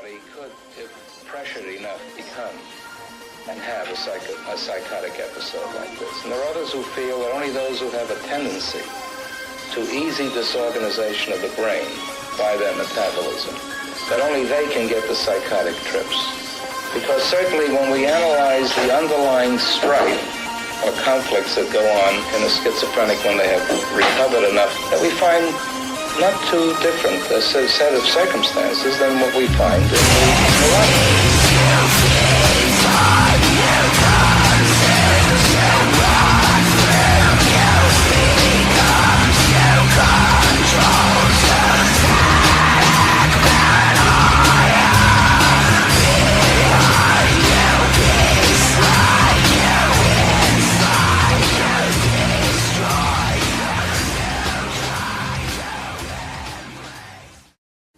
Somebody could, if pressured enough, become and have a psychotic episode like this. And there are others who feel that only those who have a tendency to easy disorganization of the brain by their metabolism, that only they can get the psychotic trips. Because certainly when we analyze the underlying strife or conflicts that go on in a schizophrenic when they have recovered enough, that we find not too different a set of circumstances than what we find in the neurotic.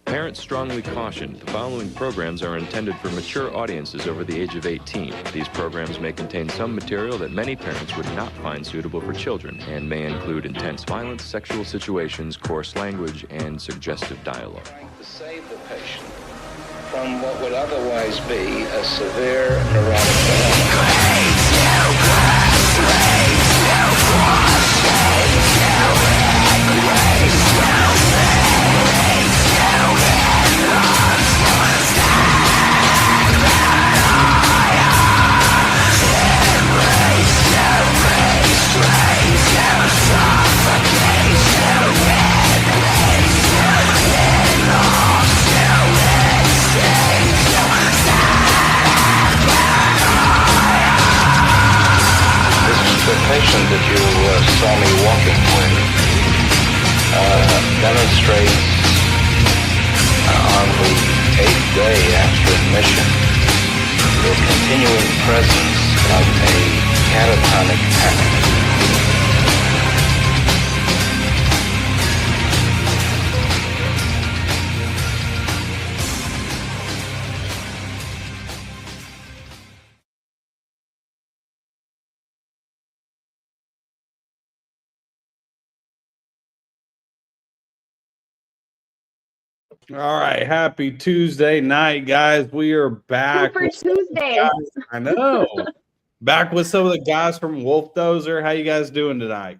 Parents strongly caution the following programs are intended for mature audiences over the age of 18. These programs may contain some material that many parents would not find suitable for children and may include intense violence, sexual situations, coarse language, and suggestive dialogue. To save the patient from what would otherwise be a severe neurotic The patient that you saw me walking with demonstrates on the 8th day after admission the continuing presence of a catatonic panic. All right, happy Tuesday night, guys. We are back. Super Tuesdays. I know. Back with some of the guys from WolfDozer. How you guys doing tonight?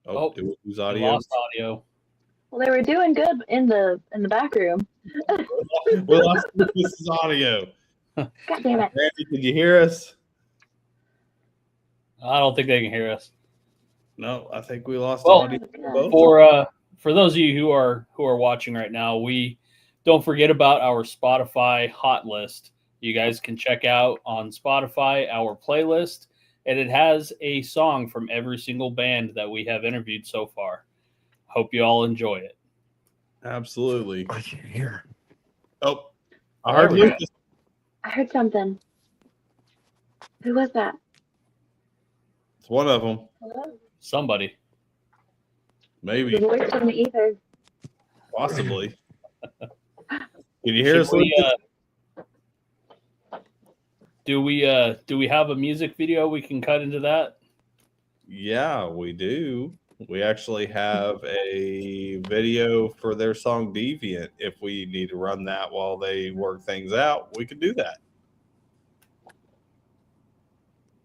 Oh, who's audio? Lost audio. Well, they were doing good in the back room. We lost this audio. God damn it. Randy, did you hear us? I don't think they can hear us. No, I think we lost Well, audio. For those of you who are watching right now, we don't forget about our Spotify hot list. You guys can check out on Spotify our playlist, and it has a song from every single band that we have interviewed so far. Hope you all enjoy it. Absolutely. I can't hear. Oh, I heard Lucas. I heard something. Who was that? It's one of them. Hello? Somebody. Maybe. The voice from the ether. Possibly. Can you hear us? Do we have a music video we can cut into that? Yeah, we do. We actually have a video for their song Deviant. If we need to run that while they work things out, we can do that.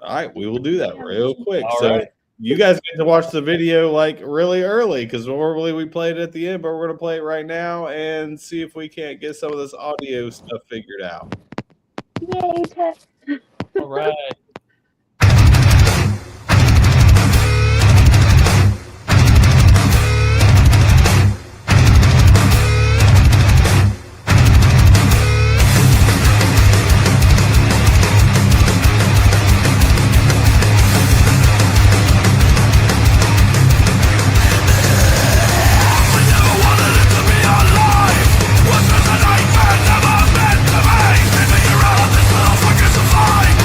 All right, we will do that real quick. All so right. you guys get to watch the video like really early because normally we play it at the end, but we're going to play it right now and see if we can't get some of this audio stuff figured out. Yay, Ted. All right. Never meant to be. Maybe you're all this little fucking survive.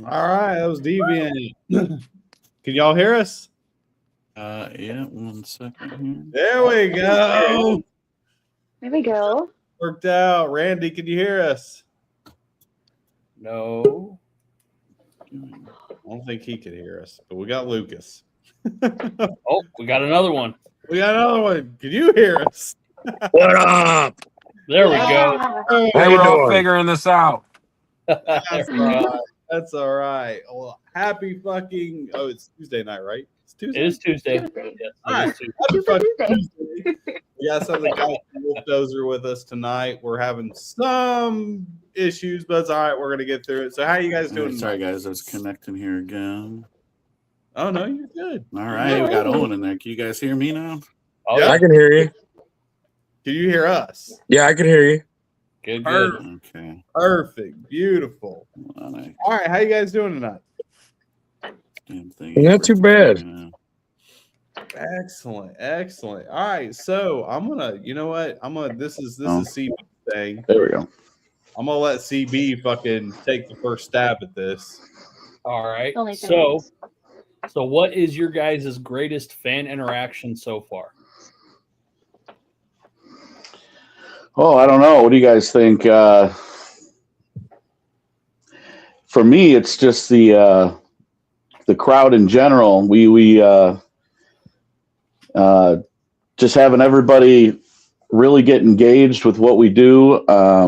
All right, that was Deviant. Can y'all hear us? Yeah, 1 second There we go. There we go. Worked out. Randy, can you hear us? No. here. I don't think he could hear us, but we got Lucas. Oh, we got another one. We got another one. Can you hear us? What up? There we go. Yeah. Hey, Hey, we're all figuring this out. That's all right. That's all right. Well, happy fucking. Oh, it's Tuesday night, right? It's Tuesday. It is Tuesday. Tuesday. Yes, All it right. is Tuesday. Happy Super fucking Tuesday. Tuesday. We got some of the guys from WolfDozer with us tonight. We're having some issues, but it's all right. We're gonna get through it. So, how you guys doing? Sorry, tonight? guys. I was connecting here again. Oh no, you're good. All right, we got Owen in there. Can you guys hear me now? Oh, Yeah. yeah. I can hear you. Can you hear us? Yeah, I can hear you. Good, good. Okay. Perfect. Beautiful. Hold on, All right. How you guys doing tonight? damn thing. Not too bad. Yeah. Excellent. Excellent. All right. So I'm gonna. You know what? This is CB thing. There we go. I'm gonna let CB fucking take the first stab at this. All right. Only So, fans. what is your guys' greatest fan interaction so far? Oh, I don't know. What do you guys think? For me, it's just the crowd in general. We just having everybody really get engaged with what we do. I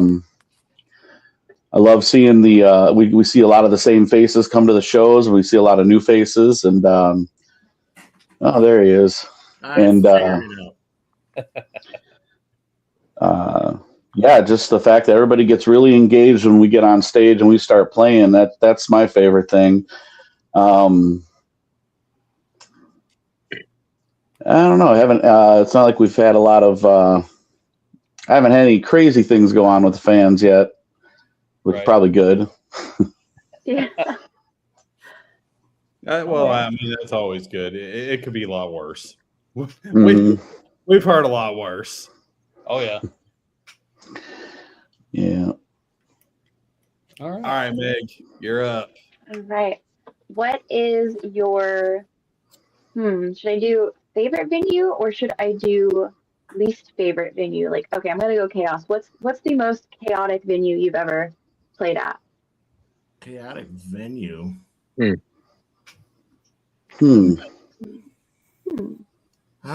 love seeing we see a lot of the same faces come to the shows. We see a lot of new faces, and oh, there he is. Yeah, just the fact that everybody gets really engaged when we get on stage and we start playing. That's my favorite thing. I don't know. I haven't. It's not like we've had a lot of. I haven't had any crazy things go on with the fans yet, which is probably good. Yeah. Well, I mean, that's always good. It could be a lot worse. Mhm. We've heard a lot worse. Oh, yeah. Yeah. All right. All right, Meg, you're up. All right. What is your should I do favorite venue or should I do least favorite venue? Like, okay, I'm gonna go chaos. What's the most chaotic venue you've ever played at? Chaotic venue. Hmm. I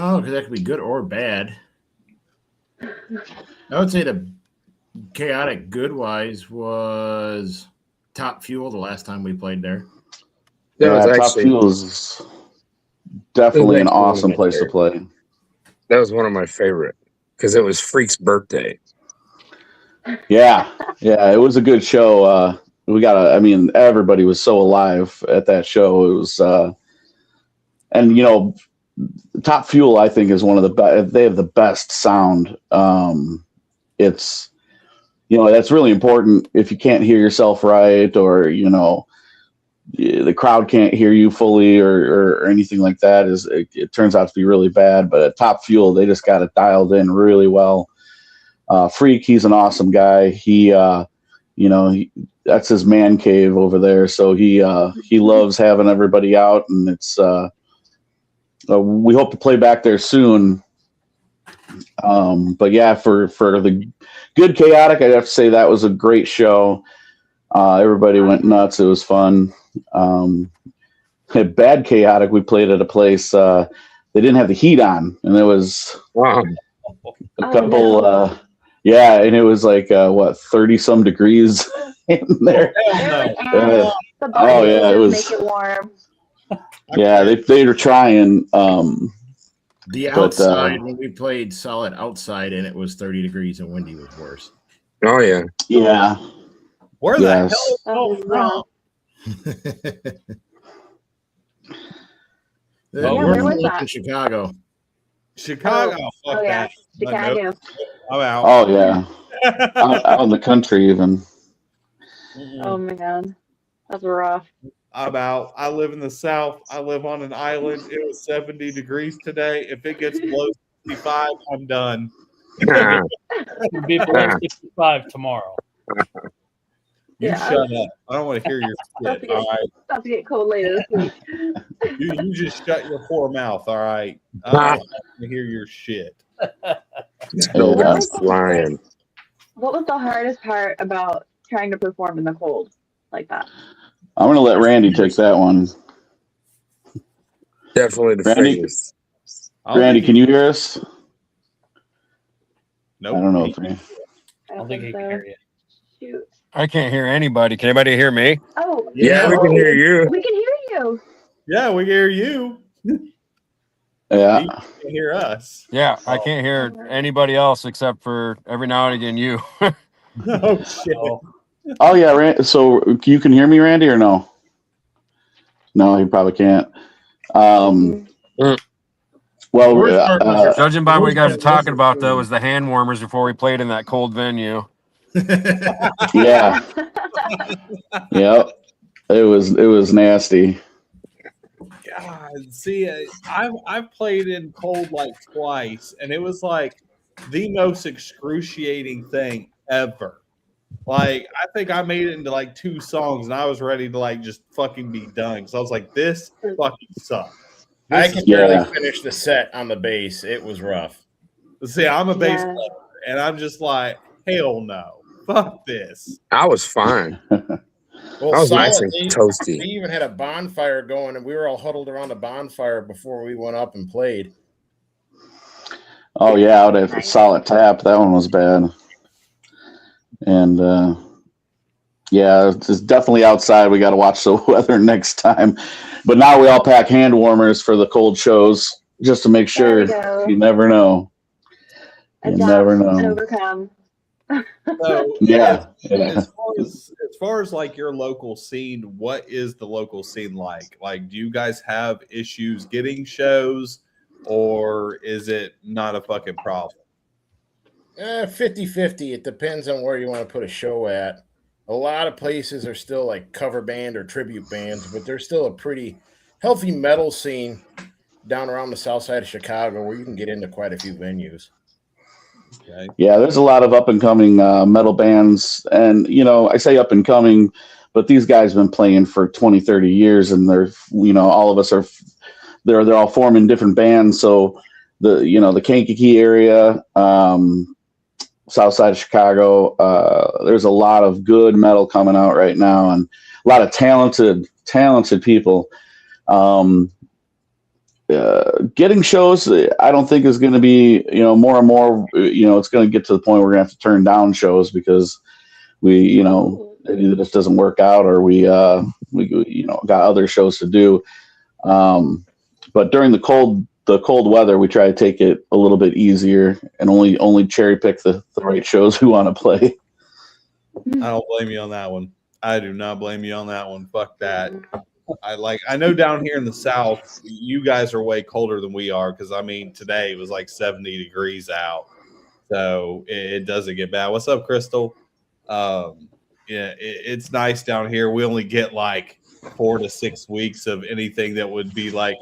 don't know, because that could be good or bad. I would say the chaotic good wise was Top Fuel the last time we played there. Top Fuel is definitely an awesome place to play. That was one of my favorite because it was Freak's birthday. Yeah, it was a good show. Everybody was so alive at that show. It was, and Top Fuel, I think, is one of the best. They have the best sound. It's, that's really important if you can't hear yourself right, or the crowd can't hear you fully, or anything like that. It turns out to be really bad. But at Top Fuel, they just got it dialed in really well. Freak, he's an awesome guy. He, that's his man cave over there. So he loves having everybody out, and it's. We hope to play back there soon. But yeah, for the good chaotic, I'd have to say that was a great show. Everybody went nuts. It was fun. Bad chaotic, we played at a place they didn't have the heat on, and there was a couple. And it was like 30 some degrees in there. The it was. Make it warm. Yeah, they were trying. The outside, when we played solid outside and it was 30 degrees and windy, was worse. Oh, yeah. Yeah. Where the hell is Oh, from? We're in Chicago. Chicago. Fuck Oh, yeah. that. Chicago. I'm out. Oh yeah. out in the country even. Oh my god. That's rough. I'm out. I live in the South. I live on an island. It was 70 degrees today. If it gets below 65, I'm done. It'll be below 65 tomorrow. You Yeah. shut up. I don't want to hear your shit. All right. About to get cold later this week. You just shut your poor mouth. All right. I don't want to hear your shit. No Yeah. flying. What was the hardest part about trying to perform in the cold like that? I'm going to let Randy take that one. Definitely the Randy? fingers. Randy, can you hear us? Nope. I don't know. I I don't think he can hear you. Shoot. I can't hear anybody. Can anybody hear me? Oh, Yeah, we no. can hear you. We can hear you. Yeah, we can hear you. Yeah. You can hear us. Yeah, I can't hear anybody else except for every now and again you. Oh shit. Oh, yeah. So you can hear me, Randy, or no? No, he probably can't. Well, judging by what you guys are talking about, though, is the hand warmers before we played in that cold venue. yeah. Yep. It was nasty. God, see, I've played in cold like twice, and it was like the most excruciating thing ever. Like, I think I made it into like 2 songs, and I was ready to like just fucking be done. So I was like, "This fucking sucks." I could barely finish the set on the bass. It was rough. See, I'm a bass player, and I'm just like, hell no, fuck this. I was fine. Well, I was Solid, nice and toasty. They even had a bonfire going, and we were all huddled around the bonfire before we went up and played. Oh, yeah, out at Solid Tap. That one was bad. And, yeah, it's definitely outside. We got to watch the weather next time. But now we all pack hand warmers for the cold shows just to make sure. You never know. You never know. And overcome. So, yeah. As far as like your local scene, what is the local scene like? Like, do you guys have issues getting shows, or is it not a fucking problem? 50-50. It depends on where you want to put a show at. A lot of places are still like cover band or tribute bands, but there's still a pretty healthy metal scene down around the south side of Chicago where you can get into quite a few venues. Okay. Yeah, there's a lot of up and coming metal bands. And, I say up and coming, but these guys have been playing for 20, 30 years, and they're, all of us are, they're all forming different bands. So the Kankakee area, south side of Chicago, there's a lot of good metal coming out right now, and a lot of talented people. Getting shows, I don't think is going to be, more and more, it's going to get to the point where we're going to have to turn down shows because we, either this doesn't work out or we got other shows to do. But during the cold weather, we try to take it a little bit easier and only cherry pick the right shows we want to play. I don't blame you on that one. I do not blame you on that one. Fuck that. I know down here in the South, you guys are way colder than we are. Cause I mean, today it was like 70 degrees out. So it doesn't get bad. What's up, Crystal? It's nice down here. We only get like 4 to 6 weeks of anything that would be like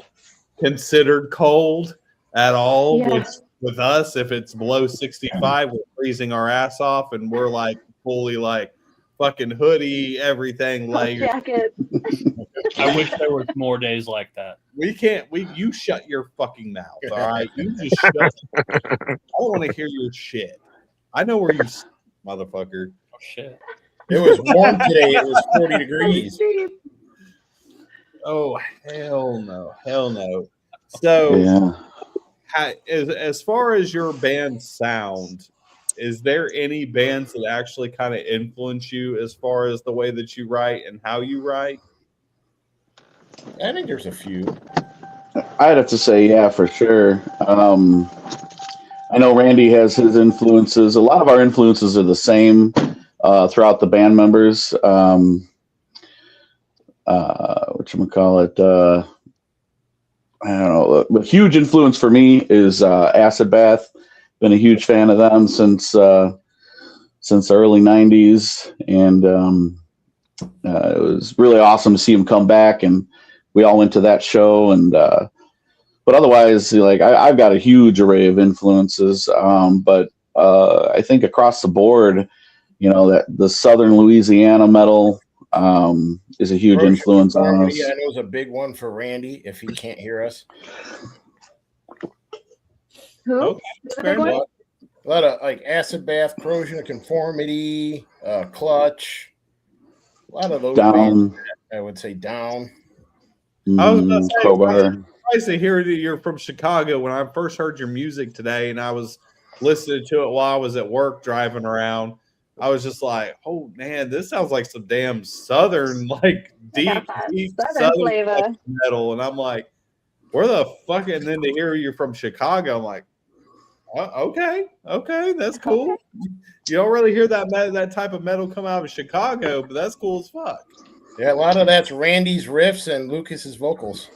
considered cold at all. Yeah. Which with us, if it's below 65, we're freezing our ass off, and we're like fully like fucking hoodie, everything layered. Jacket. I wish there was more days like that. We can't. You shut your fucking mouth. All right, you just shut. I don't want to hear your shit. I know where you, motherfucker. Oh shit! It was warm today. It was 40 degrees. Oh hell no! So, as far as your band sound, is there any bands that actually kind of influence you as far as the way that you write and how you write? I think there's a few. I'd have to say, yeah, for sure. I know Randy has his influences. A lot of our influences are the same throughout the band members. Whatchamacallit? I don't know. A huge influence for me is Acid Bath. Been a huge fan of them since the early 90s. And it was really awesome to see them come back. And we all went to that show. And but otherwise, like I've got a huge array of influences. But I think across the board, that the Southern Louisiana metal is a huge influence on us. Yeah, I know it's a big one for Randy if he can't hear us. Who? Okay, The big one? A lot of like Acid Bath, Corrosion of Conformity, Clutch. A lot of those bands, I would say Down. I was going to say, Crowbar. nice to hear that you're from Chicago. When I first heard your music today, and I was listening to it while I was at work driving around, I was just like, "Oh man, this sounds like some damn Southern, like deep Southern flavor metal." And I'm like, "Where the fuck?" And then to hear you're from Chicago, I'm like, "Okay, that's cool." You don't really hear that type of metal come out of Chicago, but that's cool as fuck. Yeah, a lot of that's Randy's riffs and Lucas's vocals.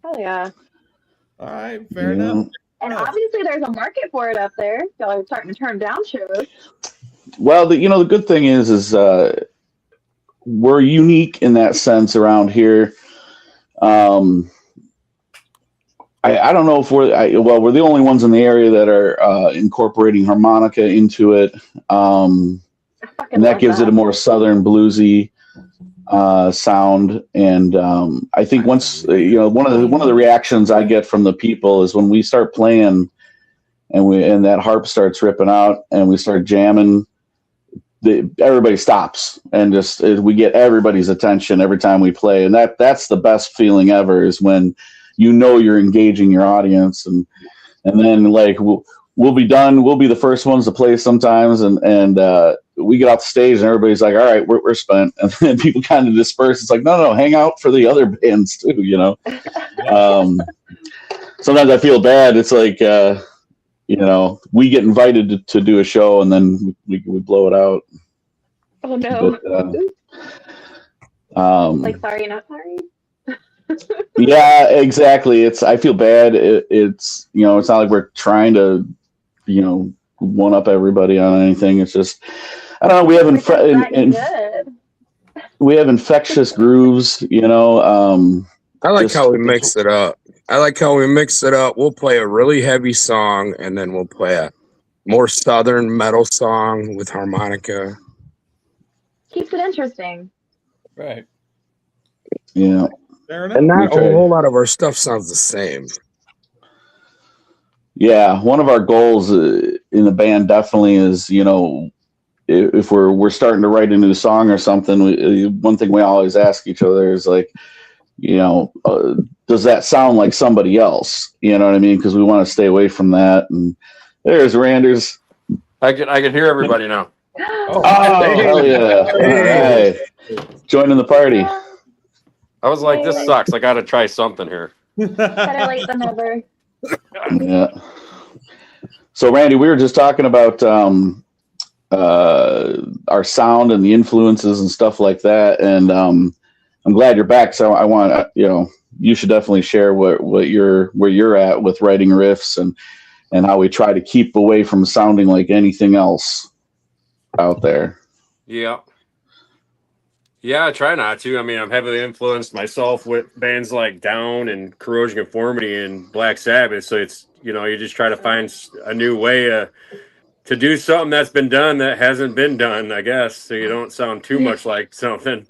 Oh yeah. All right, fair enough. And obviously, there's a market for it up there. Y'all are starting to turn down shows. Well, the good thing is we're unique in that sense around here. I don't know if we're the only ones in the area that are incorporating harmonica into it, and that gives it a more Southern bluesy sound. And I think once one of the reactions I get from the people is when we start playing and that harp starts ripping out and we start jamming, everybody stops and just we get everybody's attention every time we play, and that's the best feeling ever, is when you're engaging your audience, and then like we'll be done, we'll be the first ones to play sometimes, and we get off the stage and everybody's like, all right, we're spent, and then people kind of disperse. It's like, no, hang out for the other bands too, Sometimes I feel bad. It's like we get invited to do a show and then we blow it out. Oh no. But, like sorry, not sorry. Yeah, exactly. I feel bad. It's it's not like we're trying to one up everybody on anything. It's just I don't know. We have infectious grooves. I like how we mix it up. We'll play a really heavy song, and then we'll play a more Southern metal song with harmonica. Keeps it interesting. Right. Yeah. And not a whole lot of our stuff sounds the same. Yeah, one of our goals in the band definitely is, if we're starting to write a new song or something, one thing we always ask each other is like, does that sound like somebody else? You know what I mean? Because we want to stay away from that. And there's Randers. I can hear everybody now. Oh, hell yeah! All right, joining the party. I was like, this sucks. I got to try something here. Better late than never. Yeah. So, Randy, we were just talking about our sound and the influences and stuff like that, and I'm glad you're back. So, I want you should definitely share where you're at with writing riffs and how we try to keep away from sounding like anything else out there. Yeah. Yeah, I try not to. I mean, I'm heavily influenced myself with bands like Down and Corrosion Conformity and Black Sabbath. So it's, you just try to find a new way to do something that's been done that hasn't been done, I guess. So you don't sound too much like something.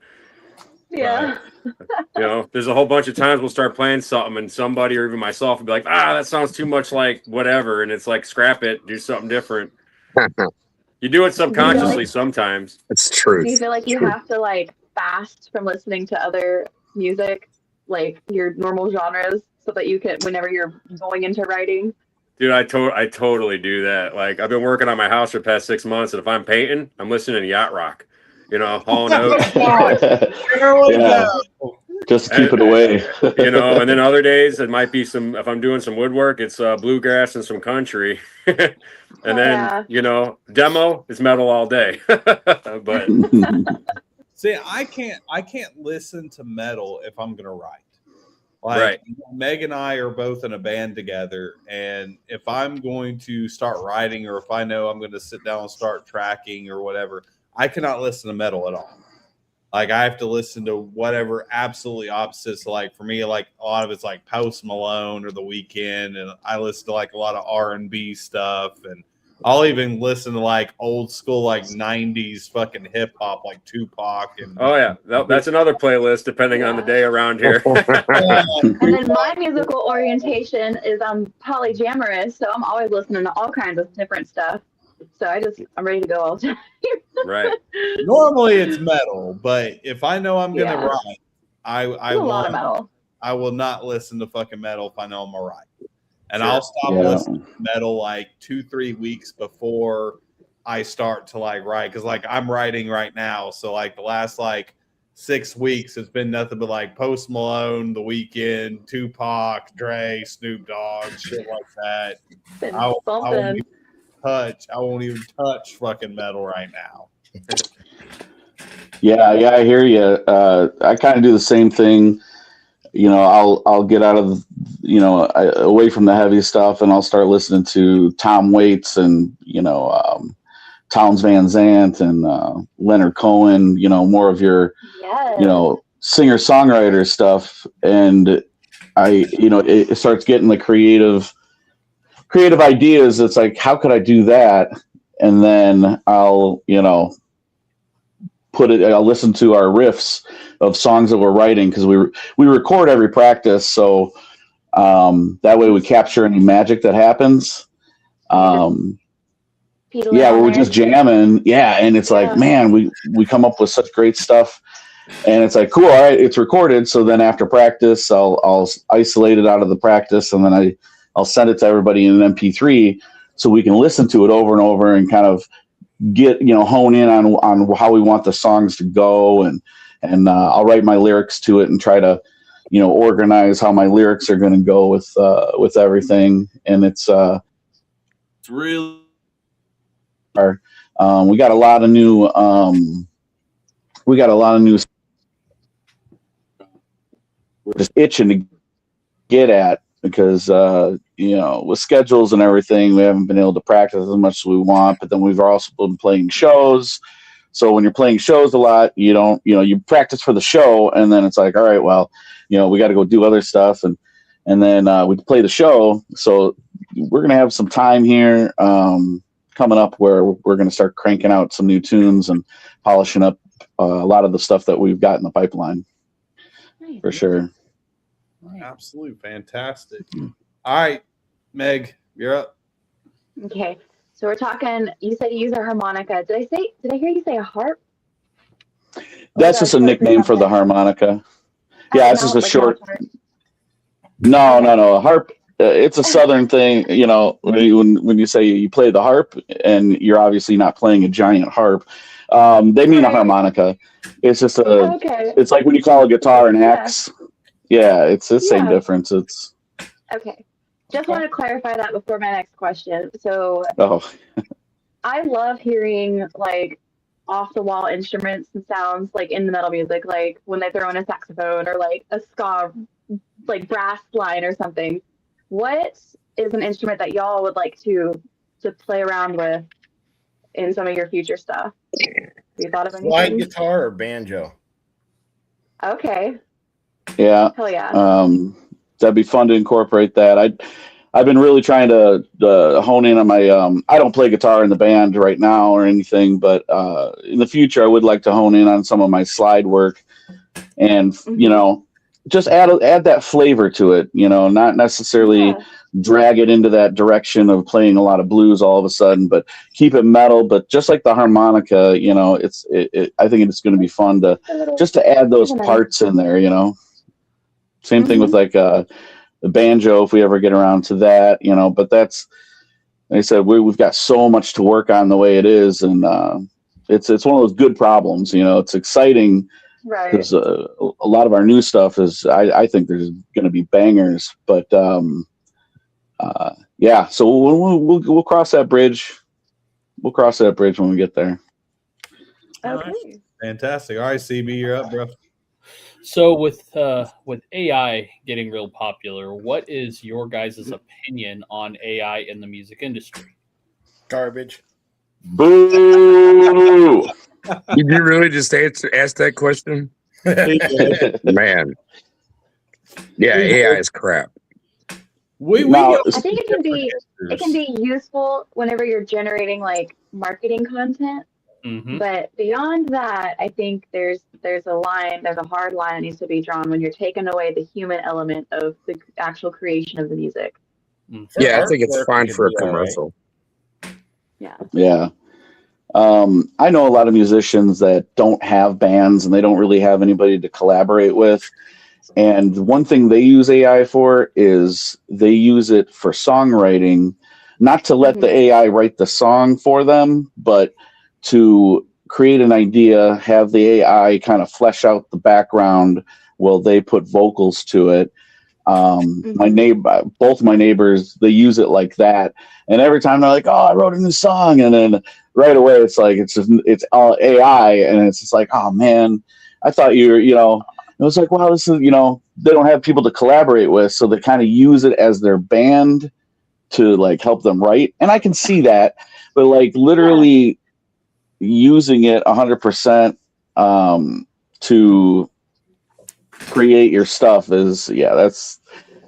Yeah. There's a whole bunch of times we'll start playing something and somebody or even myself will be like, that sounds too much like whatever. And it's like, scrap it, do something different. You do it subconsciously sometimes. It's true. Do you feel like you have to fast from listening to other music, like your normal genres, so that you can, whenever you're going into writing? Dude, I totally do that. Like, I've been working on my house for the past 6 months, and if I'm painting, I'm listening to yacht rock. Hall & Oates. Yeah. Just keep it away. And then other days it might be if I'm doing some woodwork, it's bluegrass and some country. And then, demo is metal all day. But see, I can't listen to metal if I'm gonna write. Right. Meg and I are both in a band together, and if I'm going to start writing, or if I know I'm going to sit down and start tracking or whatever, I cannot listen to metal at all. Like, I have to listen to whatever absolutely opposites. Like, for me, like a lot of it's like Post Malone or The Weeknd, and I listen to like a lot of R&B stuff, and I'll even listen to like old school, like 90s fucking hip hop, like Tupac. And Oh yeah, that's another playlist depending on the day around here. And then my musical orientation is I'm polyamorous, so I'm always listening to all kinds of different stuff. So I'm ready to go all the time. Right. Normally it's metal, but if I know I'm gonna Yeah. write, I There's a lot of metal. I will not listen to fucking metal if I know I'm gonna write. And Sure. I'll stop listening to metal like 2-3 weeks before I start to like write, because like I'm writing right now, so like the last like 6 weeks it's been nothing but like Post Malone, The Weeknd, Tupac, Dre, Snoop Dogg, shit like that. I won't even touch fucking metal right now. Yeah, I hear you. I kind of do the same thing. You know, I'll get out of, you know, away from the heavy stuff, and I'll start listening to Tom Waits and, you know, Townes Van Zandt and Leonard Cohen, you know, more of your, you know, singer-songwriter stuff. And you know, it starts getting the creative ideas. It's like, how could I do that? And then I'll, you know, I'll listen to our riffs of songs that we're writing, because we record every practice, so that way we capture any magic that happens. We're just jamming, and it's like, man, we come up with such great stuff, and it's like, cool, all right, it's recorded. So then after practice, I'll isolate it out of the practice, and then I'll send it to everybody in an MP3 so we can listen to it over and over and kind of get, you know, hone in on how we want the songs to go, and I'll write my lyrics to it and try to, you know, organize how my lyrics are going to go with everything. And it's really we got a lot of new we're just itching to get at, because you know, with schedules and everything, we haven't been able to practice as much as we want. But then we've also been playing shows. So when you're playing shows a lot, you practice for the show, and then it's like, all right, well, you know, we got to go do other stuff, and then we play the show. So we're gonna have some time here coming up where we're gonna start cranking out some new tunes and polishing up a lot of the stuff that we've got in the pipeline. Nice. For sure. Absolutely fantastic. All right, Meg, you're up. Okay, so we're talking. You said you use a harmonica. Did I hear you say a harp? That's just a nickname for the harmonica. Yeah, it's just a short. No. A harp. It's a southern thing. You know, when you say you play the harp, and you're obviously not playing a giant harp. They mean a harmonica. It's just a. Okay. It's like when you call a guitar an axe. Yeah, it's the same difference. It's. Okay. Just want to clarify that before my next question. So I love hearing like off the wall instruments and sounds like in the metal music, like when they throw in a saxophone or like a ska, like brass line or something. What is an instrument that y'all would like to play around with in some of your future stuff? Have you thought of anything? Slide guitar or banjo? Okay. Yeah. Hell yeah. That'd be fun to incorporate that. I've been really trying to hone in on my. I don't play guitar in the band right now or anything, but in the future I would like to hone in on some of my slide work, and you know, just add that flavor to it. You know, not necessarily drag it into that direction of playing a lot of blues all of a sudden, but keep it metal. But just like the harmonica, you know, I think it's going to be fun to just to add those parts in there. You know. Same thing with like the banjo, if we ever get around to that, you know. But that's, like I said, we've got so much to work on the way it is, and it's one of those good problems, you know. It's exciting because a lot of our new stuff is, I think there's going to be bangers, but yeah. So we'll cross that bridge. We'll cross that bridge when we get there. Okay. Right. Fantastic. All right, CB, you're up, bro. So with AI getting real popular, what is your guys' opinion on AI in the music industry? Garbage. Boo! Did you really just ask that question? Man. Yeah, AI is crap. Now, I think it can be useful whenever you're generating like marketing content. Mm-hmm. But beyond that, I think there's a hard line that needs to be drawn when you're taking away the human element of the actual creation of the music. Yeah, I think it's fine for a commercial. Yeah. Yeah. I know a lot of musicians that don't have bands and they don't really have anybody to collaborate with. And one thing they use AI for is they use it for songwriting, not to let the AI write the song for them, but to create an idea, have the AI kind of flesh out the background while they put vocals to it. My neighbor, both my neighbors, they use it like that. And every time they're like, "Oh, I wrote a new song," and then right away it's like it's all AI, and it's just like, "Oh man, I thought you were, It was like, wow, this is, they don't have people to collaborate with, so they kind of use it as their band to like help them write. And I can see that, but like literally using it 100% to create your stuff is,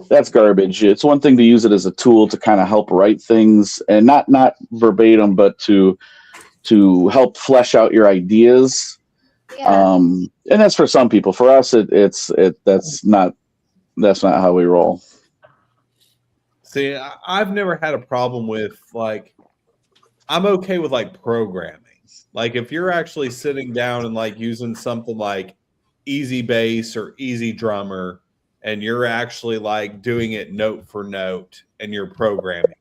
that's garbage. It's one thing to use it as a tool to kind of help write things, and not verbatim, but to help flesh out your ideas. And that's for some people. For us, that's not how we roll. See, I've never had a problem with like, I'm okay with like programming. Like if you're actually sitting down and like using something like Easy Bass or Easy Drummer, and you're actually like doing it note for note and you're programming.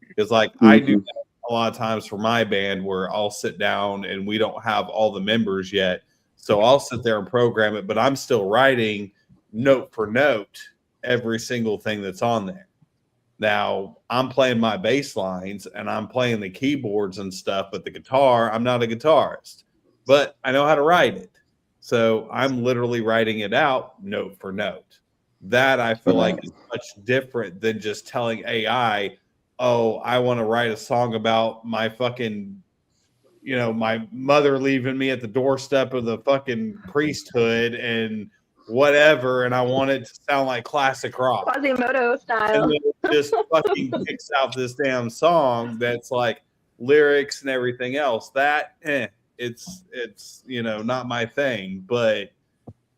Because like I do that a lot of times for my band where I'll sit down and we don't have all the members yet. So I'll sit there and program it, but I'm still writing note for note every single thing that's on there. Now I'm playing my bass lines and I'm playing the keyboards and stuff, but the guitar, I'm not a guitarist, but I know how to write it. So I'm literally writing it out note for note. That I feel like is much different than just telling AI, "Oh, I want to write a song about my fucking, my mother leaving me at the doorstep of the fucking priesthood and whatever, and I want it to sound like classic rock." Quasimodo style. And then it just fucking kicks out this damn song that's like lyrics and everything else. That, it's not my thing. But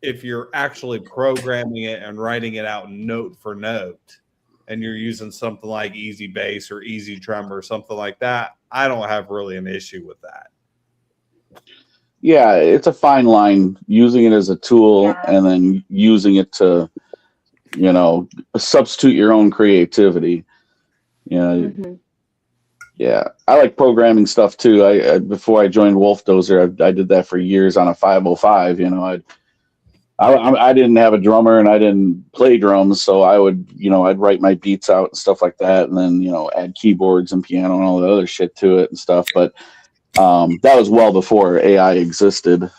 if you're actually programming it and writing it out note for note, and you're using something like Easy Bass or Easy Drummer or something like that, I don't have really an issue with that. Yeah, it's a fine line using it as a tool and then using it to, substitute your own creativity. Yeah, I like programming stuff too. I before I joined WolfDozer, I did that for years on a 505. I didn't have a drummer and I didn't play drums, so I would, I'd write my beats out and stuff like that, and then add keyboards and piano and all the other shit to it and stuff. But that was well before AI existed.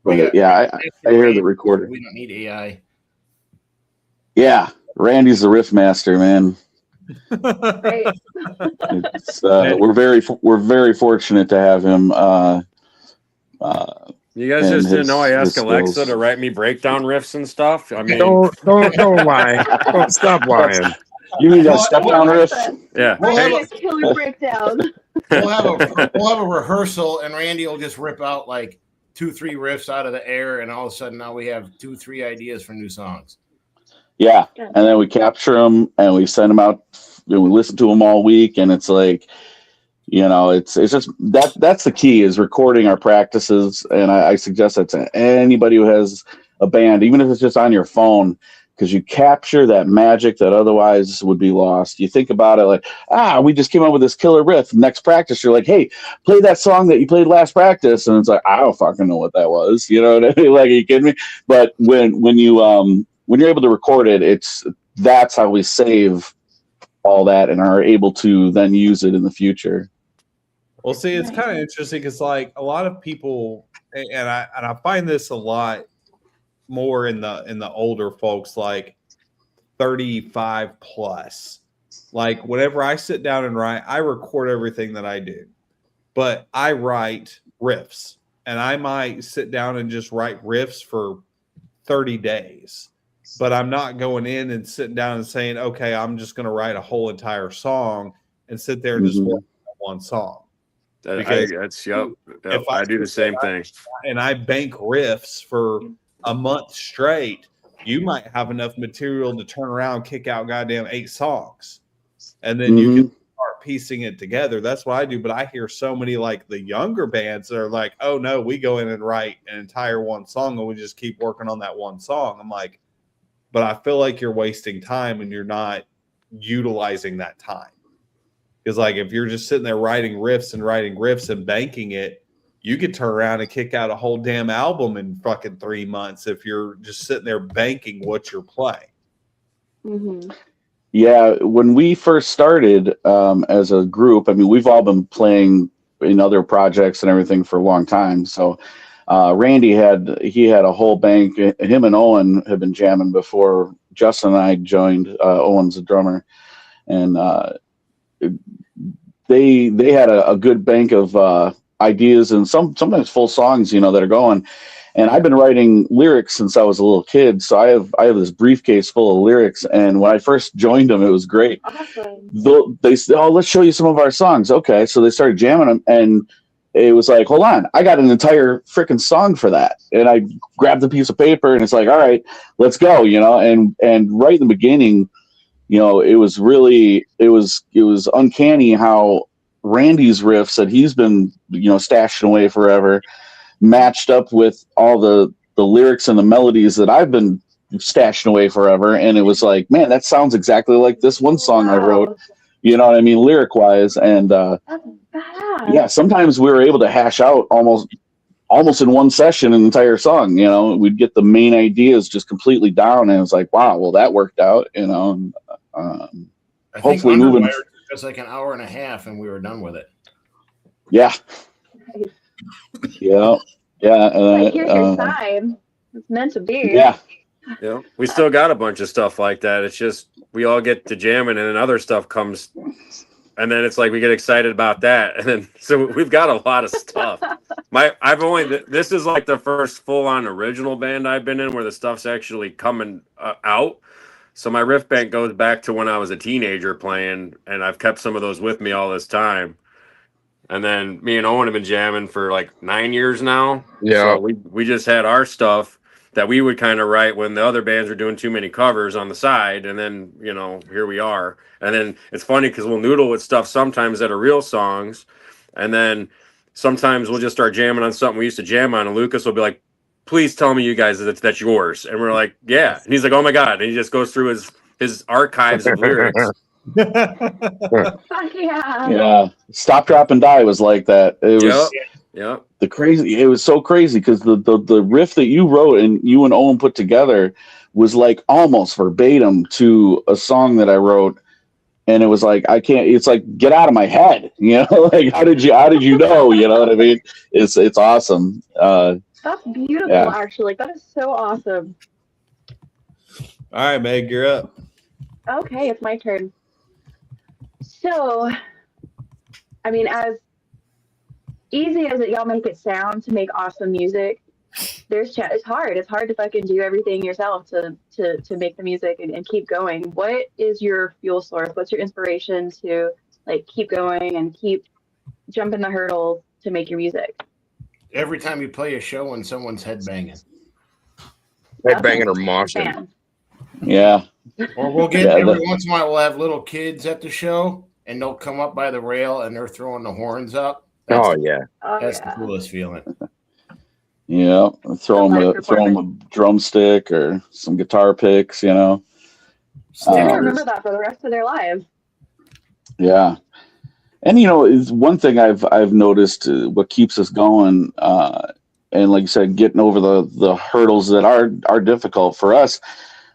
But I hear the recorder. We don't need AI. Yeah, Randy's the riff master, man. Right. We're very fortunate to have him. You guys just didn't know I asked Alexa to write me breakdown riffs and stuff. I mean, don't lie. Don't stop lying. You mean a step down riff? Yeah. We'll have a killer breakdown. We'll have a rehearsal, and Randy will just rip out like 2-3 riffs out of the air, and all of a sudden now we have 2-3 ideas for new songs. Yeah, and then we capture them and we send them out. And we listen to them all week, and it's like, it's just that's the key is recording our practices. And I suggest that to anybody who has a band, even if it's just on your phone, because you capture that magic that otherwise would be lost. You think about it like, we just came up with this killer riff. Next practice, you're like, hey, play that song that you played last practice, and it's like, I don't fucking know what that was. You know what I mean? Like, are you kidding me? But when you're able to record it, that's how we save all that and are able to then use it in the future. Well, see, it's kind of interesting because like a lot of people, and I find this a lot more in the older folks, like 35 plus. Like whenever I sit down and write, I record everything that I do, but I write riffs, and I might sit down and just write riffs for 30 days. but I'm not going in and sitting down and saying, okay, I'm just going to write a whole entire song and sit there and just work on one song. I do the same thing. And I bank riffs for a month straight, you might have enough material to turn around, kick out goddamn 8 songs. And then you can start piecing it together. That's what I do. But I hear so many like the younger bands that are like, oh no, we go in and write an entire one song and we just keep working on that one song. I'm like, but I feel like you're wasting time and you're not utilizing that time. Because like if you're just sitting there writing riffs and banking it, you could turn around and kick out a whole damn album in fucking 3 months if you're just sitting there banking what you're playing. Mm-hmm. Yeah, when we first started as a group, I mean, we've all been playing in other projects and everything for a long time. So Randy had a whole bank. Him and Owen had been jamming before Justin and I joined. Owen's a drummer, and they had a good bank of ideas and sometimes full songs, that are going. And I've been writing lyrics since I was a little kid, so I have this briefcase full of lyrics. And when I first joined them, it was great. Awesome. They said, "Oh, let's show you some of our songs." Okay, so they started jamming them, and it was like, "Hold on, I got an entire freaking song for that." And I grabbed a piece of paper, and it's like, "All right, let's go," And right in the beginning, it was uncanny how Randy's riffs that he's been stashing away forever matched up with all the lyrics and the melodies that I've been stashing away forever. And it was like, man, that sounds exactly like this one song I wrote, you know what I mean, lyric wise. And yeah, sometimes we were able to hash out almost in one session an entire song. We'd get the main ideas just completely down, and it was like, wow, well, that worked out. Hopefully moving just like an hour and a half, and we were done with it. Yeah. Yeah. Like, here's your sign. It's meant to be. Yeah. Yeah, we still got a bunch of stuff like that. It's just we all get to jamming, and then other stuff comes, and then it's like we get excited about that, and then so we've got a lot of stuff. This is like the first full-on original band I've been in where the stuff's actually coming out. So my riff bank goes back to when I was a teenager playing, and I've kept some of those with me all this time. And then me and Owen have been jamming for like 9 years now. Yeah. So we just had our stuff that we would kind of write when the other bands were doing too many covers on the side. And then, here we are. And then it's funny because we'll noodle with stuff sometimes that are real songs. And then sometimes we'll just start jamming on something we used to jam on. And Lucas will be like, please tell me you guys that's yours. And we're like, yeah. And he's like, oh my God. And he just goes through his archives of lyrics. Fuck yeah. Yeah. Stop, Drop, and Die was like that. It was it was so crazy because the riff that you wrote and you and Owen put together was like almost verbatim to a song that I wrote. And it was like, it's like, get out of my head. Like, how did you know? You know what I mean? It's awesome. That's beautiful, actually. That is so awesome. All right, Meg, you're up. Okay, it's my turn. So, I mean, as easy as y'all make it sound to make awesome music, it's hard. It's hard to fucking do everything yourself to make the music and keep going. What is your fuel source? What's your inspiration to like keep going and keep jumping the hurdles to make your music? Every time you play a show and someone's headbanging. Headbanging or moshing. Yeah. Or we'll get every once in a while we'll have little kids at the show and they'll come up by the rail and they're throwing the horns up. That's the coolest feeling. Yeah. Throw them a drumstick or some guitar picks, They're gonna remember that for the rest of their lives. Yeah. And is one thing I've noticed what keeps us going, and like you said, getting over the hurdles that are difficult for us.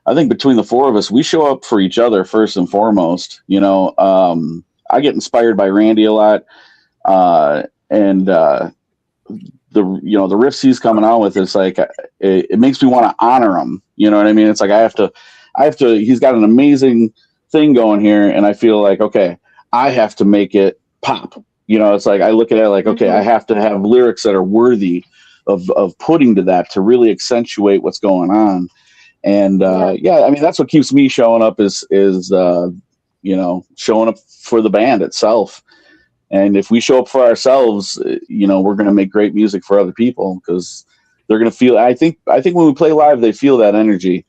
I think between the four of us, we show up for each other first and foremost. I get inspired by Randy a lot, and the riffs he's coming out with. It's like it makes me want to honor him. You know what I mean? It's like I have to. He's got an amazing thing going here, and I feel like okay, I have to make it pop. It's like I look at it like okay, I have to have lyrics that are worthy of putting to that to really accentuate what's going on. And yeah, I mean, that's what keeps me showing up is showing up for the band itself. And if we show up for ourselves, we're going to make great music for other people because they're going to feel. I think when we play live, they feel that energy.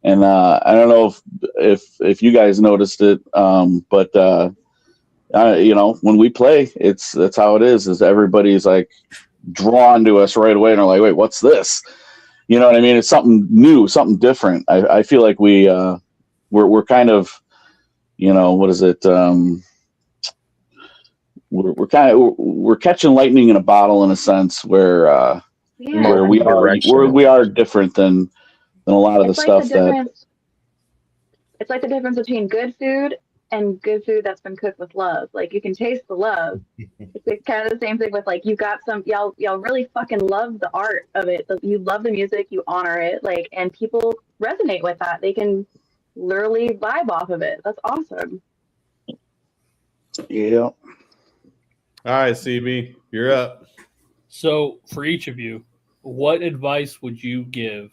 And I don't know if you guys noticed it, but when we play, that's how it is. Is everybody's like drawn to us right away, and they're like, "Wait, what's this?" You know what I mean? It's something new, something different. I feel like we're kind of, what is it? We're catching lightning in a bottle in a sense where we are different than a lot of the stuff that. It's like the difference between good food and good food that's been cooked with love. Like you can taste the love. It's kind of the same thing with like you got some y'all really fucking love the art of it. You love the music, you honor it, like, and people resonate with that. They can literally vibe off of it. That's awesome. Yeah. All right, CB, you're up. So for each of you, what advice would you give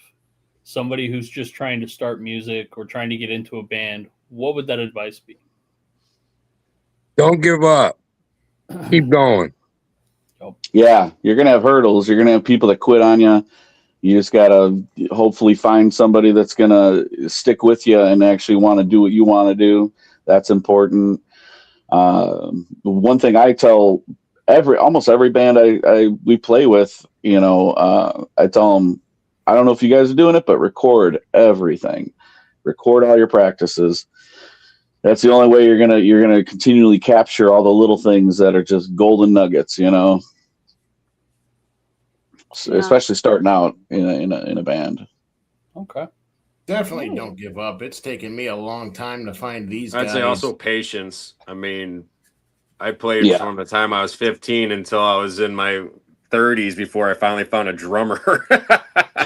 somebody who's just trying to start music or trying to get into a band? What would that advice be? Don't give up. Keep going. Yeah, you're going to have hurdles. You're going to have people that quit on you. You just got to hopefully find somebody that's going to stick with you and actually want to do what you want to do. That's important. One thing I tell almost every band we play with, I tell them, I don't know if you guys are doing it, but record everything. Record all your practices. That's the only way you're gonna continually capture all the little things that are just golden nuggets, Especially starting out in a band. Okay. Definitely don't give up. It's taken me a long time to find these guys. I'd say also patience. I mean, I played from the time I was 15 until I was in my 30s before I finally found a drummer.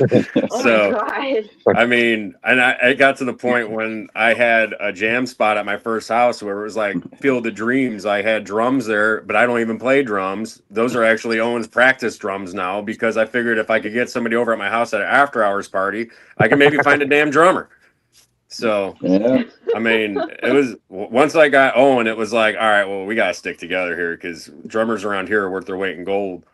Oh my God. I mean, and I got to the point when I had a jam spot at my first house where it was like Field of Dreams. I had drums there, but I don't even play drums. Those are actually Owen's practice drums now because I figured if I could get somebody over at my house at an after hours party, I can maybe find a damn drummer. So, I mean, it was once I got Owen, it was like, all right, well, we got to stick together here because drummers around here are worth their weight in gold.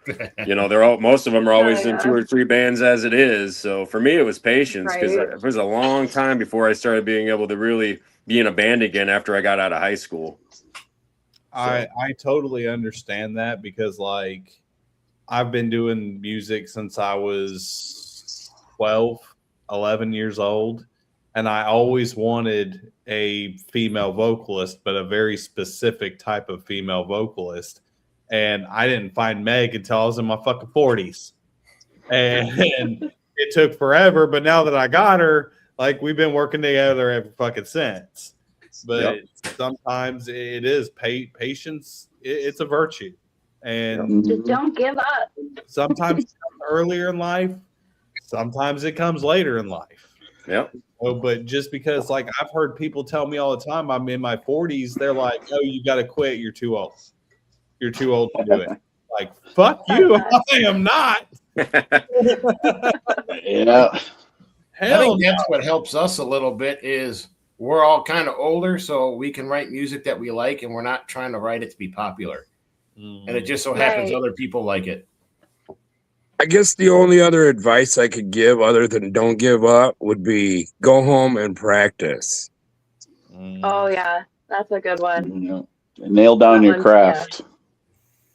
Most of them are always in 2 or 3 bands as it is. So for me, it was patience because it was a long time before I started being able to really be in a band again after I got out of high school. I totally understand that because like I've been doing music since I was 12, 11 years old. And I always wanted a female vocalist, but a very specific type of female vocalist. And I didn't find Meg until I was in my fucking 40s. And it took forever. But now that I got her, like we've been working together ever fucking since. But sometimes it is patience. It's a virtue. And just don't give up. Sometimes it comes earlier in life. Sometimes it comes later in life. Yep. But just because, like, I've heard people tell me all the time, I'm in my 40s. They're like, "Oh, you got to quit. You're too old. You're too old to do it." Like, fuck you. I am not. Yeah. I think that's what helps us a little bit is we're all kind of older, so we can write music that we like, and we're not trying to write it to be popular. And it just so happens other people like it. I guess the only other advice I could give other than don't give up would be go home and practice. Oh, yeah. That's a good one. Nail down your craft.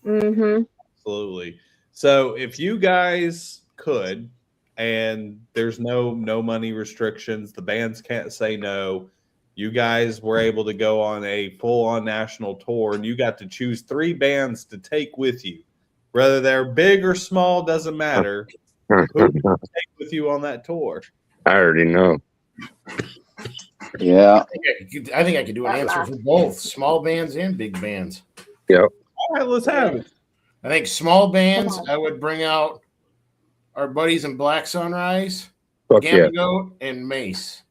Yeah. Mm-hmm. Absolutely. So if you guys could, and there's no money restrictions, the bands can't say no, you guys were able to go on a full-on national tour, and you got to choose 3 bands to take with you. Whether they're big or small, doesn't matter. Who would you take with you on that tour? I already know. Yeah. I think I could do an answer for both small bands and big bands. Yep. All right, let's have it. I think small bands, I would bring out our buddies in Black Sunrise, Gamma Goat, and Mace.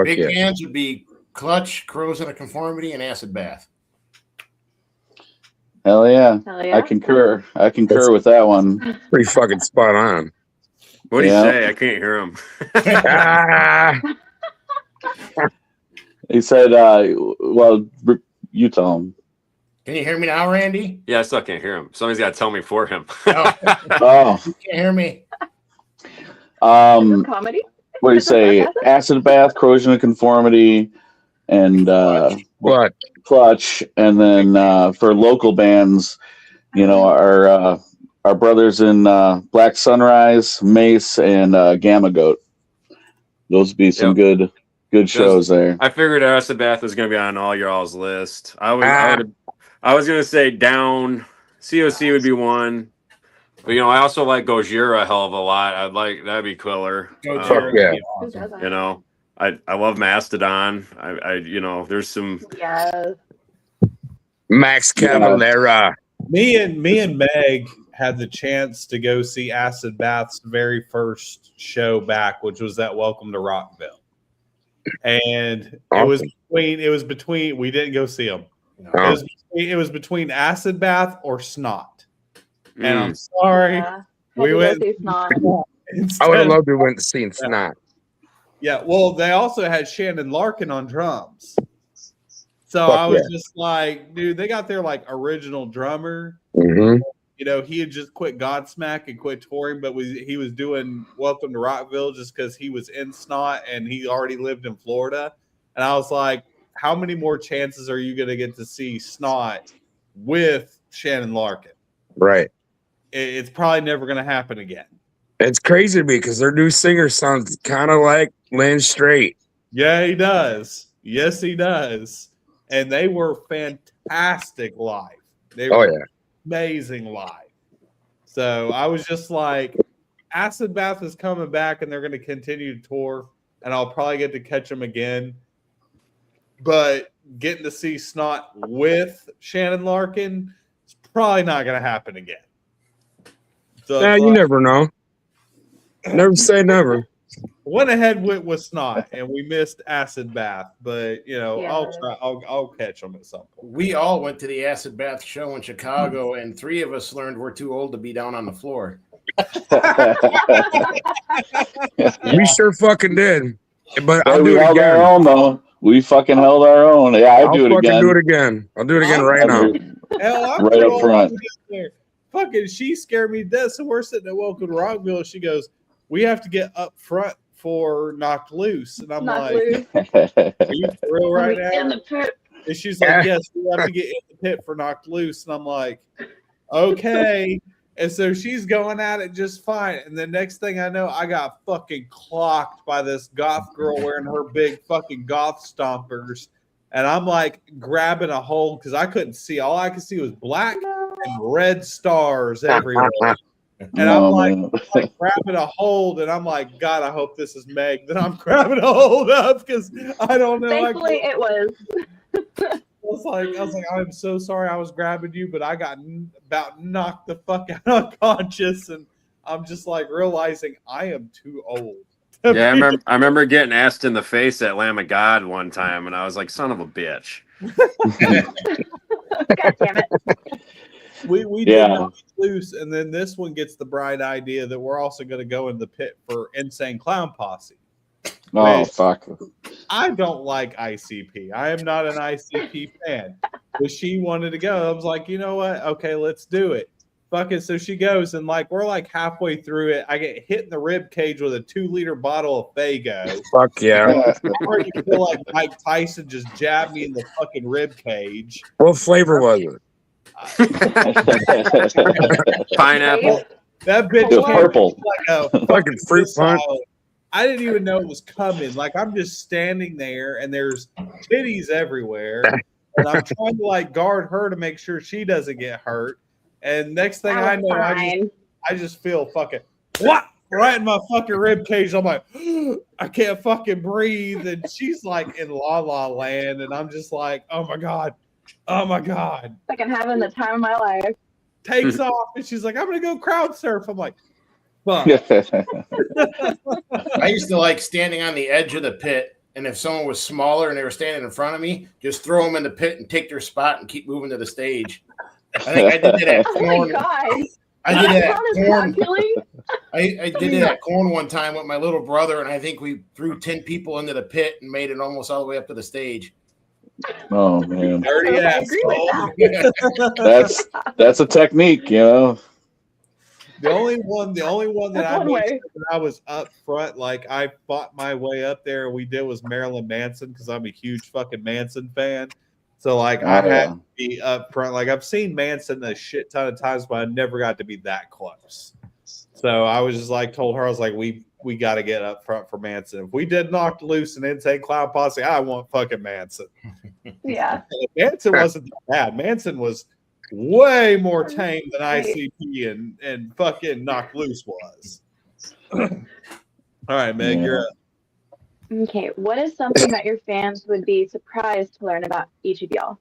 Big bands would be Clutch, Corrosion of Conformity, and Acid Bath. Hell yeah. I concur with that one. Pretty fucking spot on. What'd he Yeah. say? I can't hear him. Ah, He said, well, you tell him. Can you hear me now, Randy? Yeah, I still can't hear him. Somebody's got to tell me for him. Oh. You can't hear me. Comedy? What do you say? Acid bath, corrosion of conformity, and what? clutch. And then for local bands, you know, our brothers in Black Sunrise, Mace, and Gamma Goat. Those would be some good shows there. I figured Acid Bath was going to be on all y'all's list. I was going to say Down. COC would be one. But, I also like Gojira a hell of a lot. That'd be killer. Gojira yeah. would be awesome. I love Mastodon. There's some. Yes. Max Cavalera. Me and Meg had the chance to go see Acid Bath's very first show back, which was at Welcome to Rockville. And Awesome. it was between we didn't go see them. No. It was between Acid Bath or Snot. And I'm sorry. Yeah. We went Snot. I would have loved to went to see Snot. Yeah, well, they also had Shannon Larkin on drums. So Fuck I was yeah. just like, dude, they got their like original drummer. Mm-hmm. He had just quit Godsmack and quit touring, but he was doing Welcome to Rockville just because he was in Snot and he already lived in Florida. And I was like, how many more chances are you going to get to see Snot with Shannon Larkin? Right. It's probably never going to happen again. It's crazy to me because their new singer sounds kind of like Lynn Straight. Yeah, he does. Yes, he does. And they were fantastic live. They were amazing live. So I was just like, Acid Bath is coming back and they're going to continue to tour, and I'll probably get to catch them again. But getting to see Snot with Shannon Larkin is probably not going to happen again. So You never know. Never say never. Went ahead with Snot, and we missed Acid Bath, but I'll try. I'll catch them at some point. We all went to the Acid Bath show in Chicago, and 3 of us learned we're too old to be down on the floor. We sure fucking did. But Hey, I'll we do it held again. our own, though. We fucking held our own. Yeah, I'll do it again. Do it again. I'll do it again right now. Hell, I'm Right up front. Fucking, she scared me to death. So we're sitting at Welcome to Rockville. She goes, "We have to get up front for Knocked Loose," and I'm like, "Are you for real right now?" And she's like, "Yes, we have to get in the pit for Knocked Loose," and I'm like, "Okay." And so she's going at it just fine. And the next thing I know, I got fucking clocked by this goth girl wearing her big fucking goth stompers. And I'm like grabbing a hold because I couldn't see. All I could see was black and red stars everywhere. And I'm like grabbing a hold, and I'm like, God, I hope this is Meg that I'm grabbing a hold of because I don't know. Thankfully, it was. I was like, I'm so sorry I was grabbing you, but I got about knocked the fuck out unconscious, and I'm just like realizing I am too old. Yeah, I remember getting asked in the face at Lamb of God one time, and I was like, son of a bitch. God damn it. We did Knock Loose, and then this one gets the bright idea that we're also going to go in the pit for Insane Clown Posse. Oh, fuck. I don't like ICP. I am not an ICP fan. But she wanted to go. I was like, you know what? Okay, let's do it. Fuck it. So she goes, and we're halfway through it. I get hit in the rib cage with a 2-liter bottle of Faygo. Fuck yeah. You feel like Mike Tyson just jabbed me in the fucking rib cage. What flavor was it? Pineapple. That bitch was purple. Like a Fucking fruit punch. I didn't even know it was coming. I'm just standing there, and there's titties everywhere, and I'm trying to guard her to make sure she doesn't get hurt. And next thing I know, I just feel fucking what right in my fucking rib cage. I'm like, I can't fucking breathe, and she's in La La Land, and I'm just like, oh my god. Like I'm having the time of my life. Takes off, and she's like, I'm gonna go crowd surf. I'm like, fuck. I used to like standing on the edge of the pit, and if someone was smaller and they were standing in front of me, just throw them in the pit and take their spot and keep moving to the stage. I think I did that at Oh my Corn. god! I did that at Is Corn. not killing? I did it at Corn one time with my little brother, and I think we threw 10 people into the pit and made it almost all the way up to the stage. Oh man, Dirty I agree with asshole. that's a technique, you know. The only one that That's I one made way. sure that I was up front, like I fought my way up there. We did was Marilyn Manson because I'm a huge fucking Manson fan. So like I had to be up front. Like I've seen Manson a shit ton of times, but I never got to be that close. So I was just like told her, I was like, we got to get up front for Manson. If we did Knocked Loose and Insane Clown Posse, I want fucking Manson. Yeah. Manson wasn't that bad. Manson was way more tame than ICP and fucking Knocked Loose was. All right, Meg, you're up. Okay. What is something that your fans would be surprised to learn about each of y'all?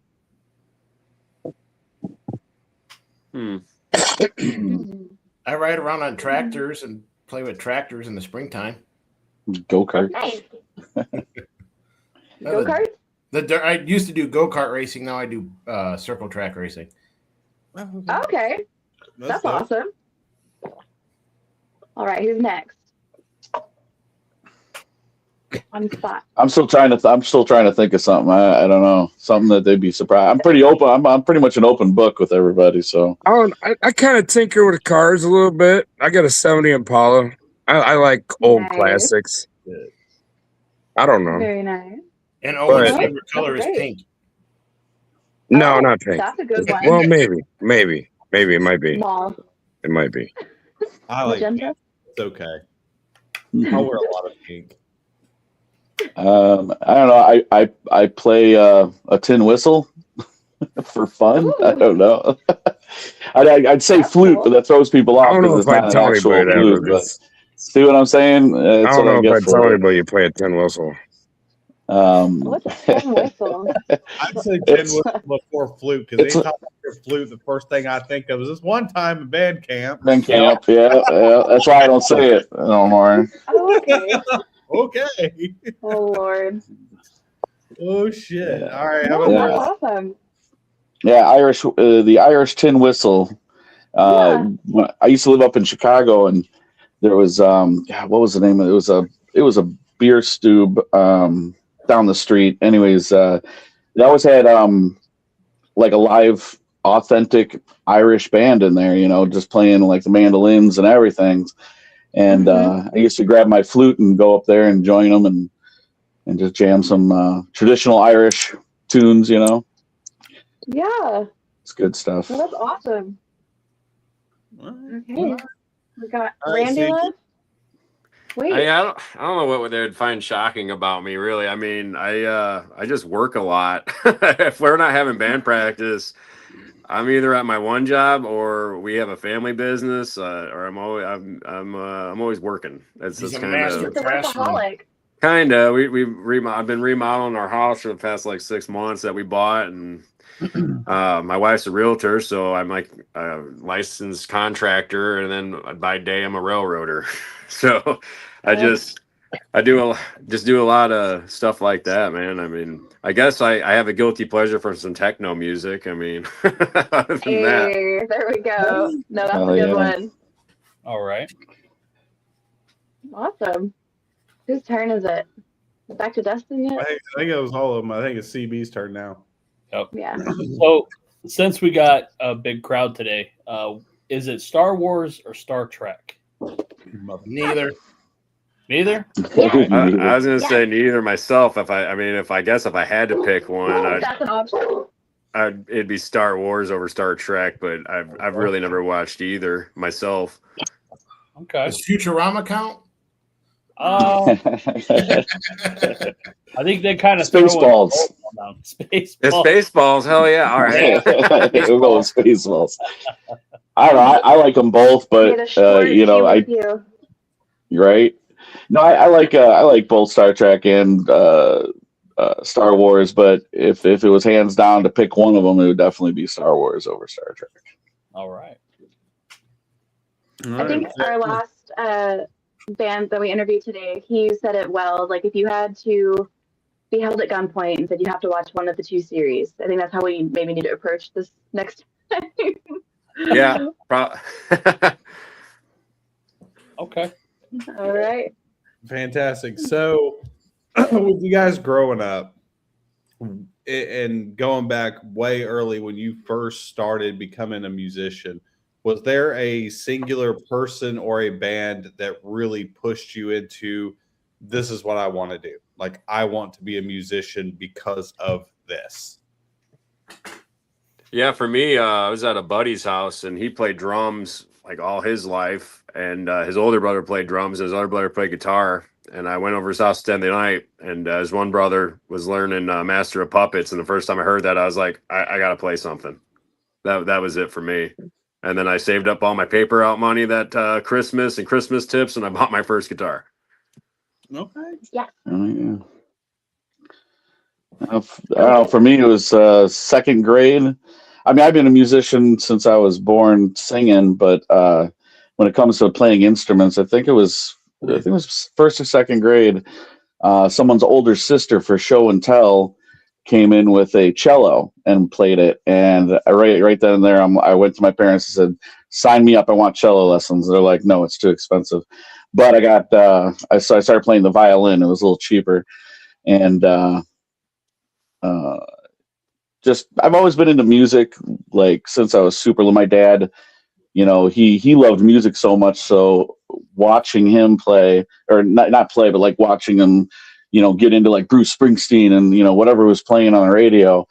I ride around on tractors and play with tractors in the springtime. Go-kart. Nice. Go-kart? I used to do go-kart racing. Now I do circle track racing. Okay. That's awesome. All right, who's next? On the spot. I'm still trying to think of something. I don't know, something that they'd be surprised. I'm pretty open. I'm pretty much an open book with everybody. So I kind of tinker with cars a little bit. I got a 70 Impala. I like old classics. I don't know. Very nice. And Owen's favorite color is pink. No, not pink. That's a good one. Well, maybe it might be. Mauve. It might be. I like pink. It's okay. I wear a lot of pink. I don't know. I play a tin whistle for fun. Ooh. I don't know. I'd say flute, but that throws people off. I don't know if I'd tell anybody that. But see what I'm saying? I don't know if I'd tell anybody you play a tin whistle. What's a tin whistle? I'd say tin whistle before flute because anytime I hear flute, the first thing I think of is this one time in band camp. Yeah. That's why I don't say it no more. Oh, okay. Okay. Oh Lord. Oh shit. All right. That's awesome. Yeah, the Irish tin whistle. When I used to live up in Chicago, and there was what was the name of it? It was a beer stube down the street. Anyways, they always had like a live authentic Irish band in there, you know, just playing like the mandolins and everything. And I used to grab my flute and go up there and join them and just jam some traditional Irish tunes, you know. Yeah. It's good stuff. Well, that's awesome. Okay. We got right, Randy left. Wait. I don't know what they would find shocking about me, really. I mean, I just work a lot. If we're not having band practice, I'm either at my one job or we have a family business, or I'm always working. That's kind of kind of. I've been remodeling our house for the past like 6 months that we bought, and my wife's a realtor, so I'm like a licensed contractor, and then by day I'm a railroader. So I do a lot of stuff like that, man. I mean, I guess I have a guilty pleasure for some techno music. I mean, other than that. There we go. No, that's a good one. All right. Awesome. Whose turn is it? Back to Dustin yet? I think it was all of them. I think it's CB's turn now. Yep. Yeah. So since we got a big crowd today, is it Star Wars or Star Trek? Neither. Neither? I was gonna say neither myself. If I had to pick one, that's an option. It'd be Star Wars over Star Trek, but I've really never watched either myself. Okay. Does Futurama count? I think they kind of Spaceballs. Spaceballs, hell yeah! All right, we'll go with Spaceballs. I don't know. I like them both, but you know, you're right. No, I like both Star Trek and Star Wars, but if it was hands down to pick one of them, it would definitely be Star Wars over Star Trek. All right. I think our last band that we interviewed today, he said it well. Like, if you had to be held at gunpoint and said you have to watch one of the two series, I think that's how we maybe need to approach this next time. Yeah. Okay. All right. Fantastic. So, with you guys growing up and going back way early when you first started becoming a musician, was there a singular person or a band that really pushed you into this is what I want to do? Like, I want to be a musician because of this. Yeah, for me, I was at a buddy's house and he played drums like all his life, and his older brother played drums, and his other brother played guitar. And I went over to his house Sunday night, and his one brother was learning Master of Puppets. And the first time I heard that, I was like, I got to play something. That was it for me. And then I saved up all my paper out money that Christmas and Christmas tips, and I bought my first guitar. Okay. Yeah. Yeah. I don't know, for me, it was second grade. I mean, I've been a musician since I was born singing, but when it comes to playing instruments, I think it was first or second grade. Someone's older sister for show and tell came in with a cello and played it, and right then and there, I went to my parents and said, "Sign me up! I want cello lessons." They're like, "No, it's too expensive." But I got I started playing the violin. It was a little cheaper, and just I've always been into music like since I was super little. My dad, he loved music so much, so watching him play, or not play, but like watching him, get into like Bruce Springsteen and whatever was playing on the radio,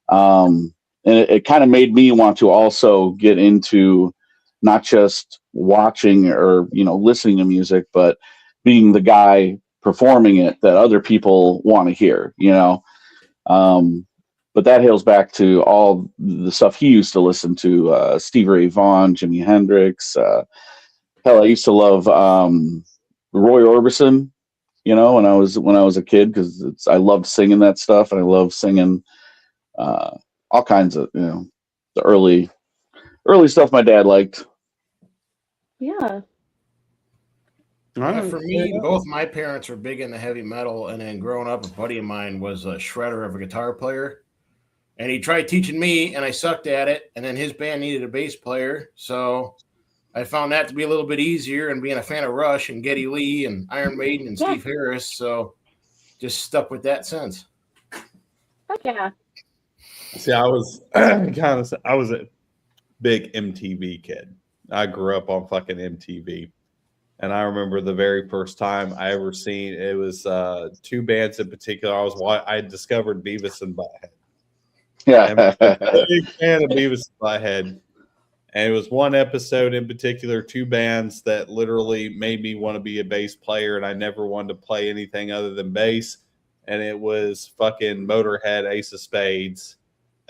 and it kind of made me want to also get into not just watching or listening to music, but being the guy performing it that other people want to hear. But that hails back to all the stuff he used to listen to, Stevie Ray Vaughan, Jimi Hendrix. Hell, I used to love Roy Orbison, when I was a kid, because I loved singing that stuff, and I love singing all kinds of the early stuff my dad liked. Yeah. For me, both my parents were big into heavy metal, and then growing up, a buddy of mine was a shredder of a guitar player. And he tried teaching me, and I sucked at it. And then his band needed a bass player. So I found that to be a little bit easier, and being a fan of Rush and Geddy Lee and Iron Maiden and Steve Harris. So just stuck with that since. Yeah. See, I was I was a big MTV kid. I grew up on fucking MTV. And I remember the very first time I ever seen, it was two bands in particular. I discovered Beavis and Butthead. Yeah. I'm a big fan of Beavis and Butthead. And it was one episode in particular, two bands that literally made me want to be a bass player, and I never wanted to play anything other than bass. And it was fucking Motorhead, Ace of Spades,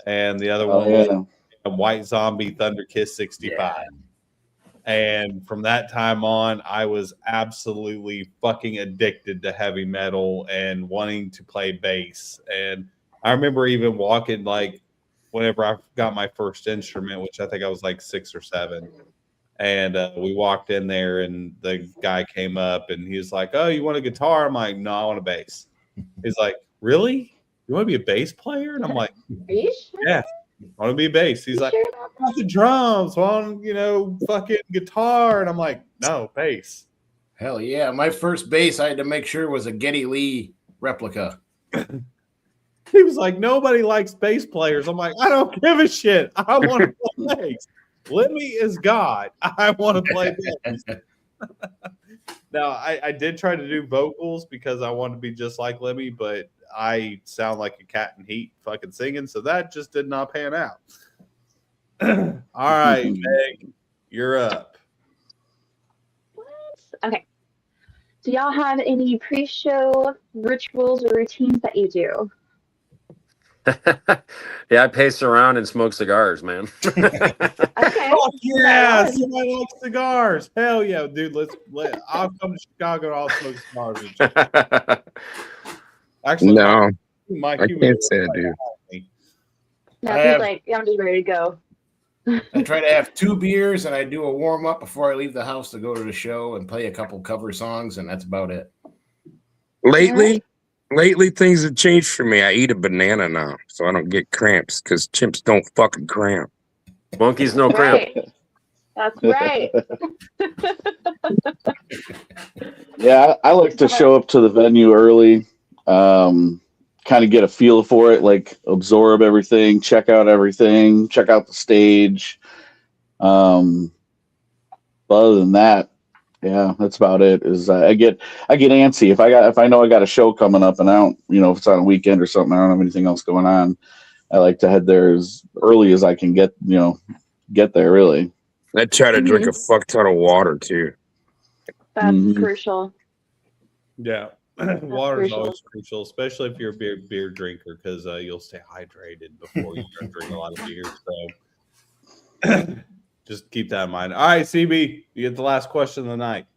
and the other one was White Zombie, Thunder Kiss 65. Yeah. And from that time on, I was absolutely fucking addicted to heavy metal and wanting to play bass. And I remember even walking, like, whenever I got my first instrument, which I think I was like 6 or 7. And we walked in there, and the guy came up, and he was like, "Oh, you want a guitar?" I'm like, "No, I want a bass." He's like, "Really? You want to be a bass player?" And I'm like, "Are you sure?" "Yeah, I want to be a bass." He's like, "I want the drums, fucking guitar." And I'm like, "No, bass." Hell yeah. My first bass I had to make sure was a Geddy Lee replica. He was like, "Nobody likes bass players." I'm like, "I don't give a shit. I want to play bass. Lemmy is God. I want to play bass." Now, I did try to do vocals because I wanted to be just like Lemmy, but I sound like a cat in heat fucking singing, so that just did not pan out. All right, Meg, you're up. What? Okay. Do y'all have any pre-show rituals or routines that you do? Yeah, I pace around and smoke cigars, man. Okay. Oh, yeah, somebody likes cigars. Hell yeah, dude. I'll come to Chicago and I'll smoke cigars with you. Actually, no, Mike, I can't say I do. No, he's like, I'm just ready to go. I try to have 2 beers, and I do a warm up before I leave the house to go to the show and play a couple cover songs, and that's about it. Lately, things have changed for me. I eat a banana now, so I don't get cramps, because chimps don't fucking cramp. Monkeys no cramp. That's right. Yeah, I like to show up to the venue early, kind of get a feel for it, like absorb everything, check out everything, check out the stage. But other than that, yeah, that's about it. Is I get antsy if I know I got a show coming up and I don't, if it's on a weekend or something, I don't have anything else going on. I like to head there as early as I can get there really. I try to drink a fuck ton of water too. That's crucial. Yeah. Water is crucial. always crucial, especially if you're a beer drinker, because you'll stay hydrated before you drink a lot of beer. So just keep that in mind. All right, CB, you get the last question of the night.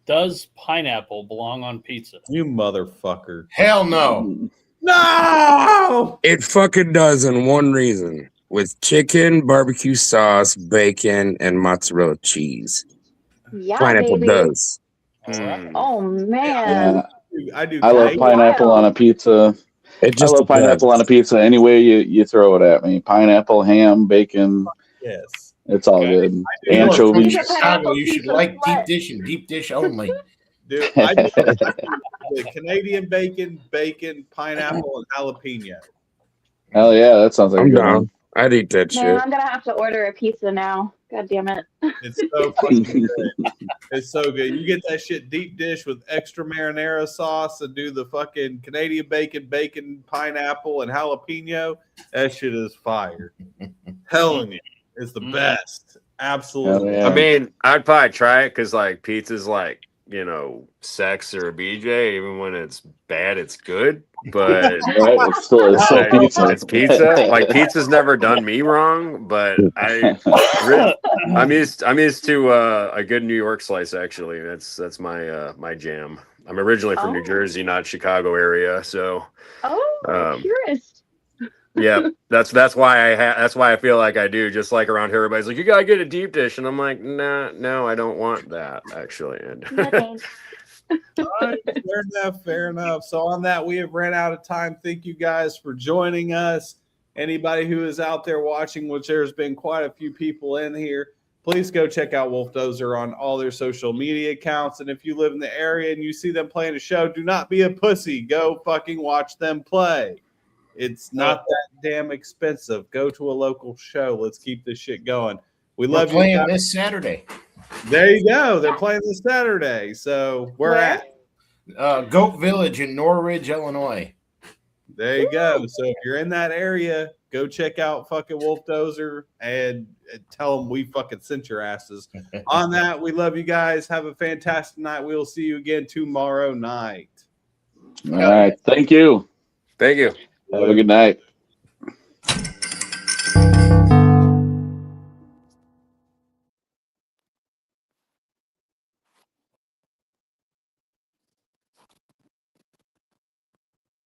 Does pineapple belong on pizza? You motherfucker. Hell no. No! It fucking does, and one reason. With chicken, barbecue sauce, bacon, and mozzarella cheese. Yeah, Pineapple baby. does. Oh man. I do. I love pineapple on a pizza. I love pineapple on a pizza any way you throw it at me. Pineapple, ham, bacon. Yes. It's all good. Anchovies. Chicago, you should like deep dish and deep dish only. Dude, I do the Canadian bacon, pineapple, and jalapeno. Hell yeah, that sounds like I'm a good down. one. I'd eat that Man, shit. I'm gonna have to order a pizza now. God damn it. It's so fucking good. It's so good. You get that shit deep dish with extra marinara sauce and do the fucking Canadian bacon, pineapple, and jalapeno. That shit is fire. Telling you, it's the best. Absolutely. Yeah. I mean, I'd probably try it because like pizza's like, sex or a BJ. Even when it's bad, it's good. But Right, it's still pizza. It's pizza. Like pizza's never done me wrong, but I'm used to a good New York slice. Actually, that's my jam. I'm originally from New Jersey, not Chicago area, so. Purist. Yeah, that's why I feel like I do. Just like around here, everybody's like, you gotta get a deep dish, and I'm like, nah, no, I don't want that actually. All right, fair enough. So on that, we have ran out of time. Thank you guys for joining us. Anybody who is out there watching, which there's been quite a few people in here, please go check out WolfDozer on all their social media accounts. And if you live in the area and you see them playing a show, do not be a pussy. Go fucking watch them play. It's not that damn expensive. Go to a local show. Let's keep this shit going. We're playing this Saturday. There you go. They're playing this Saturday. So we're at Goat Village in Norridge, Illinois. There you go. So if you're in that area, go check out fucking WolfDozer and tell them we fucking sent your asses. On that, we love you guys. Have a fantastic night. We'll see you again tomorrow night. All right. Thank you. Thank you. Have a good night.